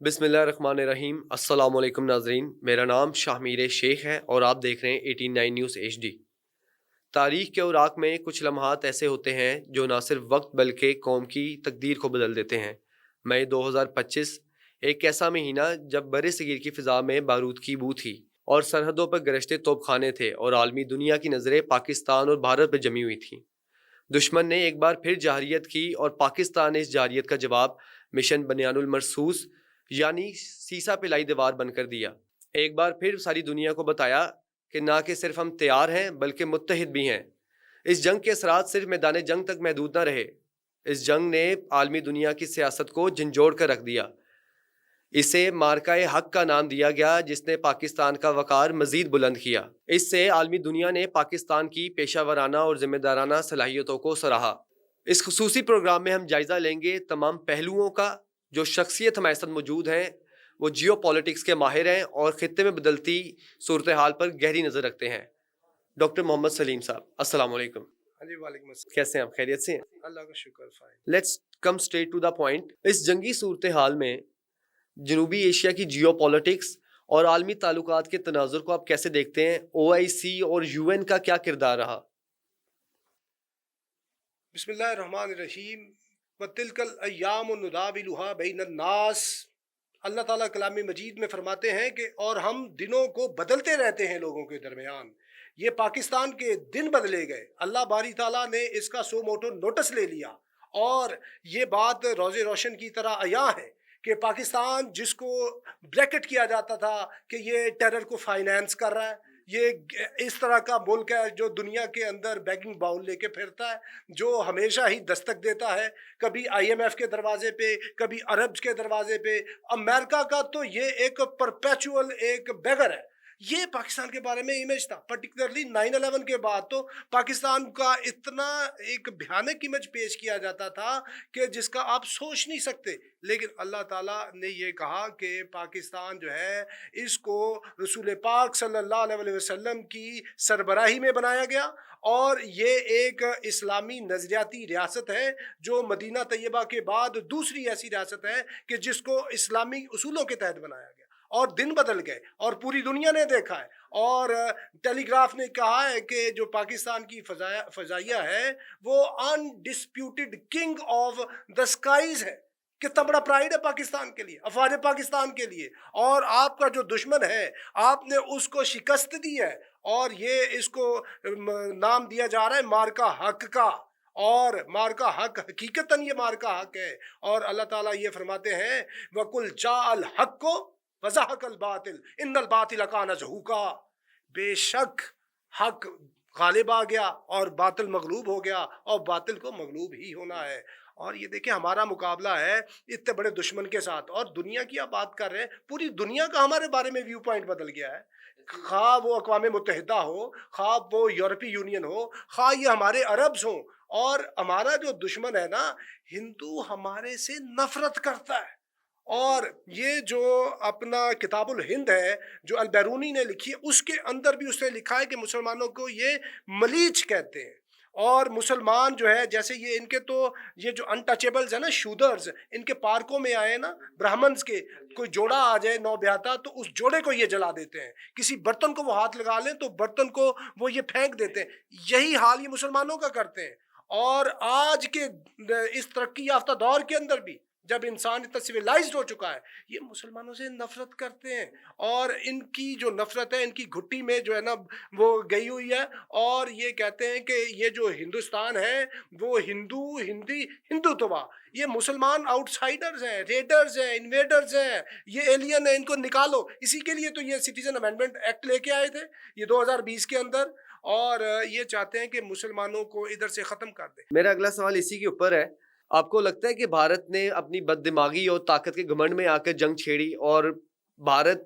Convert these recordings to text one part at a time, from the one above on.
بسم اللہ الرحمن الرحیم۔ السلام علیکم ناظرین، میرا نام شاہمیر شیخ ہے اور آپ دیکھ رہے ہیں 89 نیوز HD۔ تاریخ کے اوراق میں کچھ لمحات ایسے ہوتے ہیں جو نہ صرف وقت بلکہ قوم کی تقدیر کو بدل دیتے ہیں۔ مئی 2025 ایک ایسا مہینہ جب بر صغیر کی فضا میں بارود کی بو تھی اور سرحدوں پر گرشتے توپ خانے تھے اور عالمی دنیا کی نظریں پاکستان اور بھارت پہ جمی ہوئی تھیں۔ دشمن نے ایک بار پھر جارحیت کی اور پاکستان نے اس جارحیت کا جواب مشن بنیان المرصوص یعنی سیسا پلائی دیوار بن کر دیا۔ ایک بار پھر ساری دنیا کو بتایا کہ نہ کہ صرف ہم تیار ہیں بلکہ متحد بھی ہیں۔ اس جنگ کے اثرات صرف میدان جنگ تک محدود نہ رہے، اس جنگ نے عالمی دنیا کی سیاست کو جھنجھوڑ کر رکھ دیا۔ اسے مارکہ حق کا نام دیا گیا جس نے پاکستان کا وقار مزید بلند کیا۔ اس سے عالمی دنیا نے پاکستان کی پیشہ ورانہ اور ذمہ دارانہ صلاحیتوں کو سراہا۔ اس خصوصی پروگرام میں ہم جائزہ لیں گے تمام پہلوؤں کا جو شخصیت ہمارے ساتھ موجود ہیں، وہ جیو پالیٹکس کے ماہر ہیں اور خطے میں بدلتی صورتحال پر گہری نظر رکھتے ہیں۔ ڈاکٹر محمد سلیم صاحب، السلام علیکم۔ ہاں جی، وعلیکم السلام۔ کیسے ہیں آپ؟ خیریت سے ہیں؟ اللہ کا شکر، fine. Let's come straight to the point. اس جنگی صورتحال میں جنوبی ایشیا کی جیو پالیٹکس اور عالمی تعلقات کے تناظر کو آپ کیسے دیکھتے ہیں؟ OIC اور UN کا کیا کردار رہا؟ بسم اللہ الرحمن الرحیم۔ وَتِلْكَ الْأَيَّامُ نُدَاوِلُهَا بَيْنَ النَّاسِ۔ اللہ تعالیٰ کلام مجید میں فرماتے ہیں کہ اور ہم دنوں کو بدلتے رہتے ہیں لوگوں کے درمیان۔ یہ پاکستان کے دن بدلے گئے، اللہ باری تعالیٰ نے اس کا سو موٹو نوٹس لے لیا، اور یہ بات روز روشن کی طرح عیاں ہے کہ پاکستان جس کو بریکٹ کیا جاتا تھا کہ یہ ٹیرر کو فائنینس کر رہا ہے، یہ اس طرح کا ملک ہے جو دنیا کے اندر بیگنگ باؤل لے کے پھرتا ہے، جو ہمیشہ ہی دستک دیتا ہے، کبھی IMF کے دروازے پہ، کبھی عرب کے دروازے پہ۔ امریکہ کا تو یہ ایک پرپیچول ایک بیگر ہے۔ یہ پاکستان کے بارے میں امیج تھا، پرٹیکولرلی 9/11 کے بعد تو پاکستان کا اتنا ایک بھیانک امیج پیش کیا جاتا تھا کہ جس کا آپ سوچ نہیں سکتے۔ لیکن اللہ تعالیٰ نے یہ کہا کہ پاکستان جو ہے اس کو رسول پاک صلی اللہ علیہ وسلم کی سربراہی میں بنایا گیا، اور یہ ایک اسلامی نظریاتی ریاست ہے جو مدینہ طیبہ کے بعد دوسری ایسی ریاست ہے کہ جس کو اسلامی اصولوں کے تحت بنایا گیا۔ اور دن بدل گئے اور پوری دنیا نے دیکھا ہے، اور ٹیلی گراف نے کہا ہے کہ جو پاکستان کی فضائیہ ہے وہ انڈسپیوٹڈ کنگ آف دا اسکائیز ہے۔ کتنا بڑا پرائیڈ ہے پاکستان کے لیے، افواج پاکستان کے لیے۔ اور آپ کا جو دشمن ہے آپ نے اس کو شکست دی ہے، اور یہ اس کو نام دیا جا رہا ہے مارکہ حق کا، اور مارکہ حق حقیقتاً یہ مارکہ حق ہے۔ اور اللہ تعالیٰ یہ فرماتے ہیں وَقُلْ جَاءَ الْحَقُّ وَزَهَقَ الْبَاطِلُ إِنَّ الْبَاطِلَ كَانَ زَهُوقًا۔ بے شک حق غالب آ گیا اور باطل مغلوب ہو گیا، اور باطل کو مغلوب ہی ہونا ہے۔ اور یہ دیکھیں ہمارا مقابلہ ہے اتنے بڑے دشمن کے ساتھ، اور دنیا کی آپ بات کر رہے ہیں، پوری دنیا کا ہمارے بارے میں ویو پوائنٹ بدل گیا ہے۔ خواہ وہ اقوام متحدہ ہو، خواہ وہ یورپی یونین ہو، خواہ یہ ہمارے عربز ہوں، اور ہمارا جو دشمن ہے نا ہندو، ہمارے سے نفرت کرتا ہے۔ اور یہ جو اپنا کتاب الہند ہے جو البیرونی نے لکھی ہے، اس کے اندر بھی اس نے لکھا ہے کہ مسلمانوں کو یہ ملیچ کہتے ہیں، اور مسلمان جو ہے جیسے یہ ان کے تو یہ جو انٹچیبلز ہیں نا، شودرز، ان کے پارکوں میں آئے نا برہمنز کے، کوئی جوڑا آ جائے نو بیاتا تو اس جوڑے کو یہ جلا دیتے ہیں، کسی برتن کو وہ ہاتھ لگا لیں تو برتن کو وہ یہ پھینک دیتے ہیں۔ یہی حال یہ مسلمانوں کا کرتے ہیں۔ اور آج کے اس ترقی یافتہ دور کے اندر بھی جب انسان اتنا سویلائزڈ ہو چکا ہے، یہ مسلمانوں سے نفرت کرتے ہیں، اور ان کی جو نفرت ہے ان کی گھٹی میں جو ہے نا وہ گئی ہوئی ہے، اور یہ کہتے ہیں کہ یہ جو ہندوستان ہے وہ ہندوتوا، یہ مسلمان آؤٹ سائیڈرز ہیں، ریڈرز ہیں، انویڈرز ہیں، یہ ایلین ہیں، ان کو نکالو۔ اسی کے لیے تو یہ سٹیزن امینڈمنٹ ایکٹ لے کے آئے تھے یہ 2020 کے اندر، اور یہ چاہتے ہیں کہ مسلمانوں کو ادھر سے ختم کر دیں۔ میرا اگلا سوال اسی کے اوپر ہے۔ آپ کو لگتا ہے کہ بھارت نے اپنی بد دماغی اور طاقت کے گھمنڈ میں آ کر جنگ چھیڑی، اور بھارت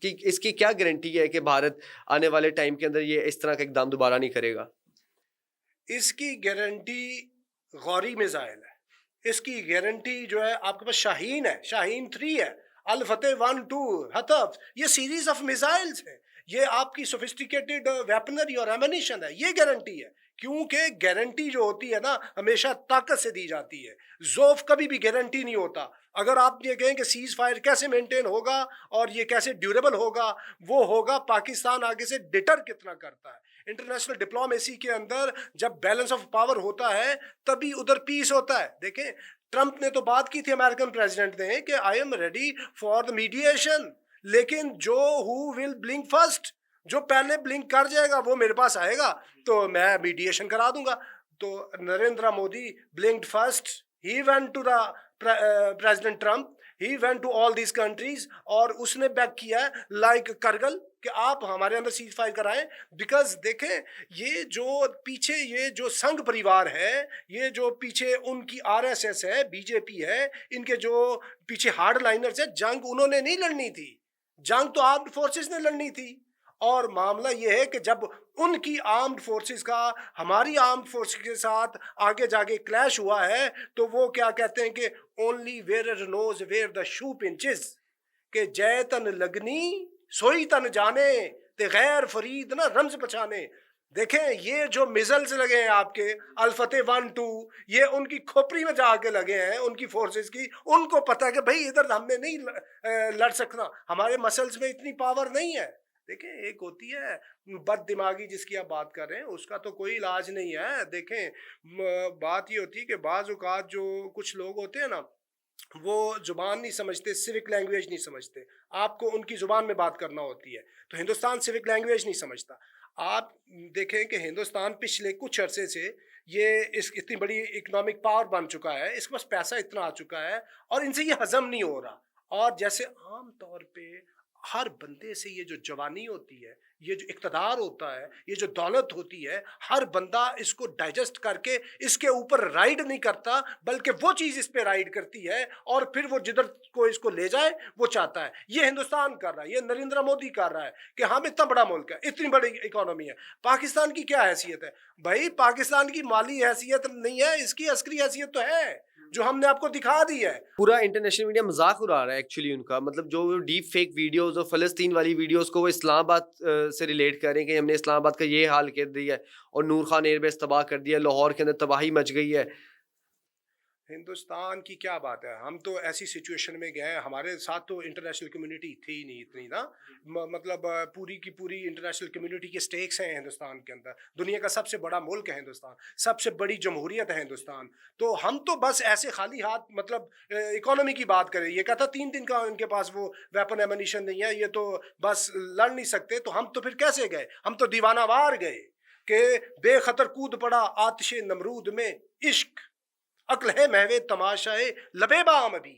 کی اس کی کیا گارنٹی ہے کہ بھارت آنے والے ٹائم کے اندر یہ اس طرح کا اقدام دوبارہ نہیں کرے گا؟ اس کی گارنٹی غوری میزائل ہے، اس کی گارنٹی جو ہے آپ کے پاس شاہین ہے، شاہین 3 ہے، الفتح 1 2 ہتف، یہ سیریز آف میزائلز ہیں، یہ آپ کی سوفسٹیکیٹڈ ویپنری اور ایمونیشن ہے، یہ گارنٹی ہے کیونکہ گارنٹی جو ہوتی ہے نا ہمیشہ طاقت سے دی جاتی ہے، ذوف کبھی بھی گارنٹی نہیں ہوتا۔ اگر آپ یہ کہیں کہ سیز فائر کیسے مینٹین ہوگا اور یہ کیسے ڈیوریبل ہوگا، وہ ہوگا پاکستان آگے سے ڈٹر کتنا کرتا ہے۔ انٹرنیشنل ڈپلومیسی کے اندر جب بیلنس آف پاور ہوتا ہے تبھی ادھر پیس ہوتا ہے۔ دیکھیں ٹرمپ نے تو بات کی تھی امریکن پریزیڈنٹ نے کہ I'm ready for the mediation, لیکن جو ہو ول بلنک فرسٹ، جو پہلے بلنک کر جائے گا وہ میرے پاس آئے گا تو میں میڈیشن کرا دوں گا۔ تو Narendra Modi blinked first, he went to the president Trump, he went to all these countries, اور اس نے بیک کیا ہے لائک کرگل کہ آپ ہمارے اندر سیز فائر کرائیں۔ بیکاز دیکھیں یہ جو پیچھے یہ جو سنگھ پریوار ہے، یہ جو پیچھے ان کی آر ایس ایس ہے، بی جے پی ہے، ان کے جو پیچھے ہارڈ لائنرز ہے، جنگ انہوں نے نہیں لڑنی تھی، جنگ تو آرمڈ فورسز نے لڑنی تھی۔ اور معاملہ یہ ہے کہ جب ان کی آرمڈ فورسز کا ہماری آرمڈ فورس کے ساتھ آگے جا کے کلیش ہوا ہے تو وہ کیا کہتے ہیں کہ only wearer knows where the shoe pinches, کہ جے تن لگنی سوئی تن جانے تے غیر فرید نہ رمز بچانے۔ دیکھیں یہ جو میزلز لگے ہیں آپ کے الفتح 1-2، یہ ان کی کھوپڑی میں جا کے لگے ہیں ان کی فورسز کی، ان کو پتہ ہے کہ بھائی ادھر ہم نے نہیں لڑ سکنا، ہمارے مسلز میں اتنی پاور نہیں ہے۔ دیکھیں ایک ہوتی ہے بد دماغی جس کی آپ بات کر رہے ہیں، اس کا تو کوئی علاج نہیں ہے۔ دیکھیں بات یہ ہوتی ہے کہ بعض اوقات جو کچھ لوگ ہوتے ہیں نا وہ زبان نہیں سمجھتے، سیوک لینگویج نہیں سمجھتے، آپ کو ان کی زبان میں بات کرنا ہوتی ہے، تو ہندوستان سیوک لینگویج نہیں سمجھتا۔ آپ دیکھیں کہ ہندوستان پچھلے کچھ عرصے سے یہ اتنی بڑی اکنامک پاور بن چکا ہے، اس کے پاس پیسہ اتنا آ چکا ہے اور ان سے یہ ہضم نہیں ہو رہا۔ اور جیسے عام طور پہ ہر بندے سے یہ جو جوانی ہوتی ہے، یہ جو اقتدار ہوتا ہے، یہ جو دولت ہوتی ہے، ہر بندہ اس کو ڈائجسٹ کر کے اس کے اوپر رائڈ نہیں کرتا، بلکہ وہ چیز اس پہ رائڈ کرتی ہے اور پھر وہ جدھر کو اس کو لے جائے وہ چاہتا ہے۔ یہ ہندوستان کر رہا ہے، یہ نریندر مودی کر رہا ہے کہ ہم اتنا بڑا ملک ہے، اتنی بڑی اکانومی ہے۔ پاکستان کی کیا حیثیت ہے بھائی؟ پاکستان کی مالی حیثیت نہیں ہے، اس کی عسکری حیثیت تو ہے جو ہم نے آپ کو دکھا دی ہے۔ پورا انٹرنیشنل میڈیا مذاق اڑا رہا ہے ایکچولی ان کا، مطلب جو ڈیپ فیک ویڈیوز اور فلسطین والی ویڈیوز کو وہ اسلام آباد سے ریلیٹ کر رہے ہیں کہ ہم نے اسلام آباد کا یہ حال کر دیا ہے اور نور خان ایئر بیس تباہ کر دیا، لاہور کے اندر تباہی مچ گئی ہے۔ ہندوستان کی کیا بات ہے، ہم تو ایسی سچویشن میں گئے ہیں، ہمارے ساتھ تو انٹرنیشنل کمیونٹی تھی نہیں اتنی نا، مطلب پوری کی پوری انٹرنیشنل کمیونٹی کے سٹیکس ہیں ہندوستان کے اندر، دنیا کا سب سے بڑا ملک ہے ہندوستان، سب سے بڑی جمہوریت ہے ہندوستان، تو ہم تو بس ایسے خالی ہاتھ مطلب اکانومی کی بات کریں، یہ کہتا 3 دن کا ان کے پاس وہ ویپن ایمونیشن نہیں ہے، یہ تو بس لڑ نہیں سکتے، تو ہم تو پھر کیسے گئے؟ ہم تو دیوانہ وار گئے کہ بے خطر کود پڑا آتش نمرود میں عشق، عقل ہے محو تماشائے لبے بام ابھی۔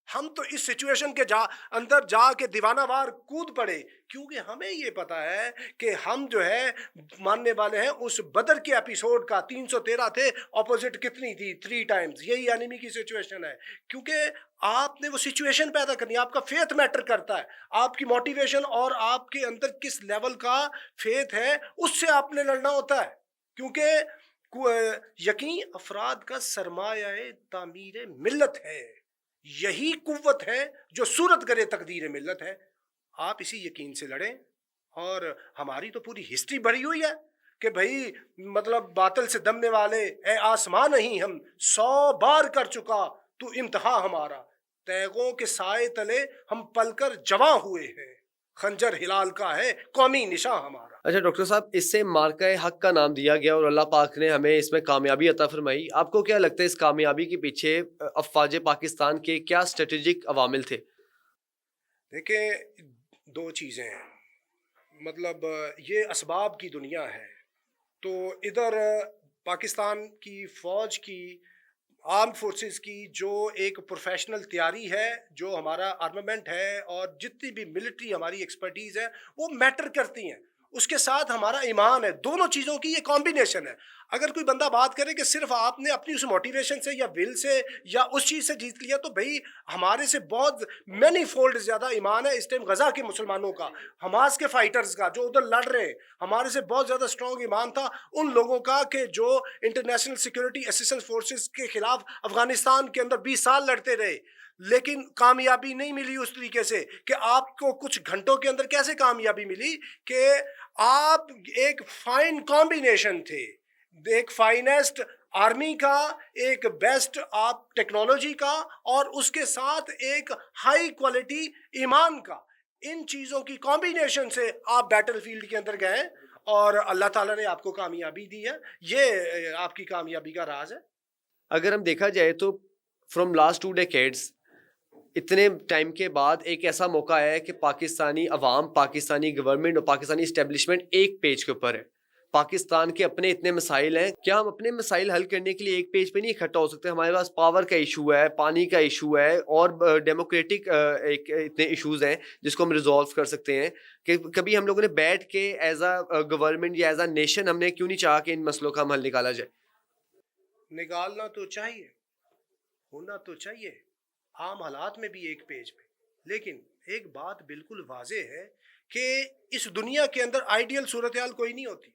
ہم تو اس سچویشن کے اندر جا کے دیوانہ وار کود پڑے، کیونکہ ہمیں یہ پتا ہے کہ ہم جو ہے ماننے والے ہیں اس بدر کے ایپیسوڈ کا، 313 تھے، اپوزٹ کتنی تھی؟ 3 ٹائمز، یہی انیمی کی سچویشن ہے۔ کیونکہ آپ نے وہ سچویشن پیدا کرنی ہے، آپ کا فیتھ میٹر کرتا ہے، آپ کی موٹیویشن اور آپ کے اندر کس لیول کا فیتھ ہے اس سے آپ نے لڑنا ہوتا ہے۔ کیونکہ یقین افراد کا سرمایہ تعمیر ملت ہے، یہی قوت ہے جو صورت کرے تقدیر ملت ہے۔ آپ اسی یقین سے لڑیں، اور ہماری تو پوری ہسٹری بھری ہوئی ہے کہ بھائی مطلب باطل سے دمنے والے اے آسمان نہیں، ہم 100 بار کر چکا تو امتحان ہمارا، تیغوں کے سائے تلے ہم پل کر جواں ہوئے ہیں، خنجر ہلال کا ہے قومی نشاں ہمارا۔ اچھا ڈاکٹر صاحب، اس سے مارکہ حق کا نام دیا گیا اور اللہ پاک نے ہمیں اس میں کامیابی عطا فرمائی، آپ کو کیا لگتا ہے اس کامیابی کے پیچھے افواج پاکستان کے کیا اسٹریٹجک عوامل تھے؟ دیکھیں 2 چیزیں ہیں، مطلب یہ اسباب کی دنیا ہے، تو ادھر پاکستان کی فوج کی آرم فورسز کی جو ایک پروفیشنل تیاری ہے، جو ہمارا آرمامنٹ ہے اور جتنی بھی ملٹری ہماری ایکسپرٹیز ہے وہ میٹر کرتی ہیں، اس کے ساتھ ہمارا ایمان ہے، دونوں چیزوں کی یہ کمبینیشن ہے۔ اگر کوئی بندہ بات کرے کہ صرف آپ نے اپنی اس موٹیویشن سے یا ول سے یا اس چیز سے جیت لیا، تو بھائی ہمارے سے بہت مینی فولڈ زیادہ ایمان ہے اس ٹائم غزہ کے مسلمانوں کا، حماس کے فائٹرز کا جو ادھر لڑ رہے ہیں، ہمارے سے بہت زیادہ اسٹرانگ ایمان تھا ان لوگوں کا کہ جو انٹرنیشنل سیکورٹی اسسٹنس فورسز کے خلاف افغانستان کے اندر 20 سال لڑتے رہے، لیکن کامیابی نہیں ملی اس طریقے سے کہ آپ کو کچھ گھنٹوں کے اندر کیسے کامیابی ملی کہ آپ ایک فائن کمبینیشن تھے، ایک فائنسٹ آرمی کا، ایک بیسٹ آپ ٹیکنالوجی کا، اور اس کے ساتھ ایک ہائی کوالٹی ایمان کا، ان چیزوں کی کمبینیشن سے آپ بیٹل فیلڈ کے اندر گئے اور اللہ تعالیٰ نے آپ کو کامیابی دی ہے. یہ آپ کی کامیابی کا راز ہے. اگر ہم دیکھا جائے تو فرام لاسٹ 2 ڈیکیڈز اتنے ٹائم کے بعد ایک ایسا موقع آیا ہے کہ پاکستانی عوام، پاکستانی گورنمنٹ اور پاکستانی اسٹیبلشمنٹ ایک پیج کے اوپر ہے. پاکستان کے اپنے اتنے مسائل ہیں، کیا ہم اپنے مسائل حل کرنے کے لیے ایک پیج پہ نہیں اکٹھا ہو سکتے؟ ہمارے پاس پاور کا ایشو ہے، پانی کا ایشو ہے، اور ڈیموکریٹک اتنے ایشوز ہیں جس کو ہم ریزالو کر سکتے ہیں. کہ کبھی ہم لوگوں نے بیٹھ کے ایز اے گورنمنٹ یا ایز اے نیشن ہم نے کیوں نہیں چاہا کہ ان مسئلوں کا ہم حل نکالا جائے؟ نکالنا تو چاہیے، ہونا تو چاہیے عام حالات میں بھی ایک پیج پہ. لیکن ایک بات بالکل واضح ہے کہ اس دنیا کے اندر آئیڈیل صورتحال کوئی نہیں ہوتی.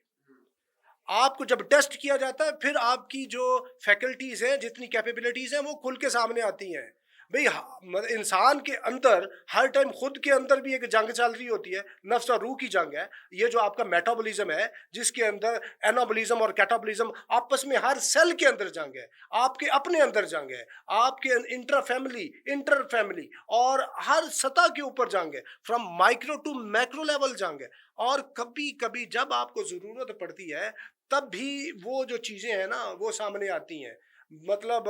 آپ کو جب ٹیسٹ کیا جاتا ہے پھر آپ کی جو فیکلٹیز ہیں، جتنی کیپیبلٹیز ہیں، وہ کھل کے سامنے آتی ہیں. بھئی انسان کے اندر ہر ٹائم خود کے اندر بھی ایک جنگ چل رہی ہوتی ہے، نفس اور روح کی جنگ ہے. یہ جو آپ کا میٹابولزم ہے، جس کے اندر اینابولزم اور کیٹابولزم آپس میں ہر سیل کے اندر جنگ ہے، آپ کے اپنے اندر جنگ ہے، آپ کے انٹر فیملی اور ہر سطح کے اوپر جنگ ہے، from micro to macro level جنگ ہے. اور کبھی کبھی جب آپ کو ضرورت پڑتی ہے تب بھی وہ جو چیزیں ہیں نا وہ سامنے آتی ہیں. مطلب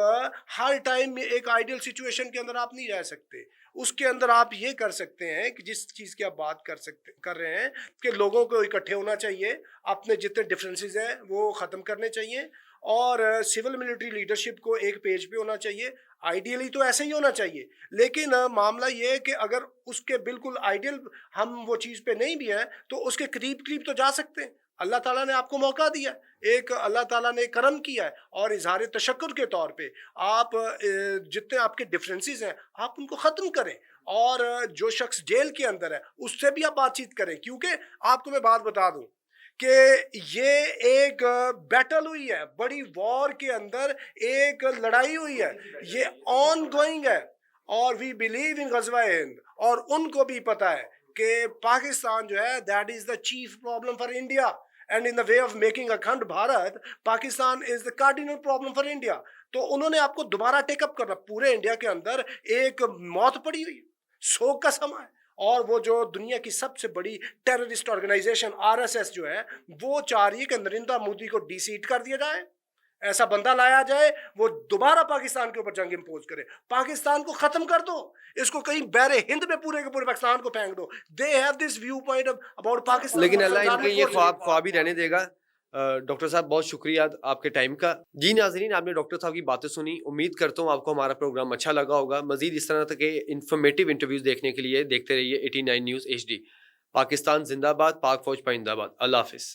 ہر ٹائم ایک آئیڈیل سچویشن کے اندر آپ نہیں رہ سکتے. اس کے اندر آپ یہ کر سکتے ہیں کہ جس چیز کی آپ بات کر رہے ہیں کہ لوگوں کو اکٹھے ہونا چاہیے، اپنے جتنے ڈفرینسز ہیں وہ ختم کرنے چاہیے، اور سول ملٹری لیڈرشپ کو ایک پیج پہ ہونا چاہیے. آئیڈیلی تو ایسے ہی ہونا چاہیے، لیکن معاملہ یہ ہے کہ اگر اس کے بالکل آئیڈیل ہم وہ چیز پہ نہیں بھی ہیں تو اس کے قریب قریب تو جا سکتے ہیں. اللہ تعالیٰ نے آپ کو موقع دیا، ایک اللہ تعالیٰ نے کرم کیا ہے، اور اظہار تشکر کے طور پہ آپ جتنے آپ کے ڈفرینسز ہیں آپ ان کو ختم کریں، اور جو شخص جیل کے اندر ہے اس سے بھی آپ بات چیت کریں. کیونکہ آپ کو میں بات بتا دوں کہ یہ ایک بیٹل ہوئی ہے، بڑی وار کے اندر ایک لڑائی ہوئی ہے، یہ آن گوئنگ ہے. اور وی بلیو ان غزوہ ہند، اور ان کو بھی پتا ہے کہ پاکستان جو ہے that is the chief problem for India. And in the way of making Akhand Bharat, Pakistan is the cardinal problem for India. تو انہوں نے آپ کو دوبارہ ٹیک اپ کرنا. پورے انڈیا کے اندر ایک موت پڑی ہوئی، سوگ کا سما ہے، اور وہ جو دنیا کی سب سے بڑی ٹیررسٹ آرگنائزیشن RSS جو ہے وہ چاہ رہی ہے کہ نریندر مودی کو ڈی سیٹ کر دیا جائے، ایسا بندہ لایا جائے وہ دوبارہ پاکستان کے اوپر جنگ امپوز کرے. پاکستان کو ختم کر دو، اس کو کہیں بحر ہند میں پورے کے پورے پاکستان کو پھینک دو. They have this view point about Pakistan. لیکن اللہ ان کے یہ خواب ہی رہنے دے گا. ڈاکٹر صاحب بہت شکریہ آپ کے ٹائم کا. جی ناظرین، آپ نے ڈاکٹر صاحب کی باتیں سنی، امید کرتا ہوں آپ کو ہمارا پروگرام اچھا لگا ہوگا. مزید اس طرح کے انفارمیٹیو انٹرویوز دیکھنے کے لیے دیکھتے رہیے 89 نیوز HD. پاکستان زندہ باد، پاک فوج پائندہ باد. اللہ حافظ.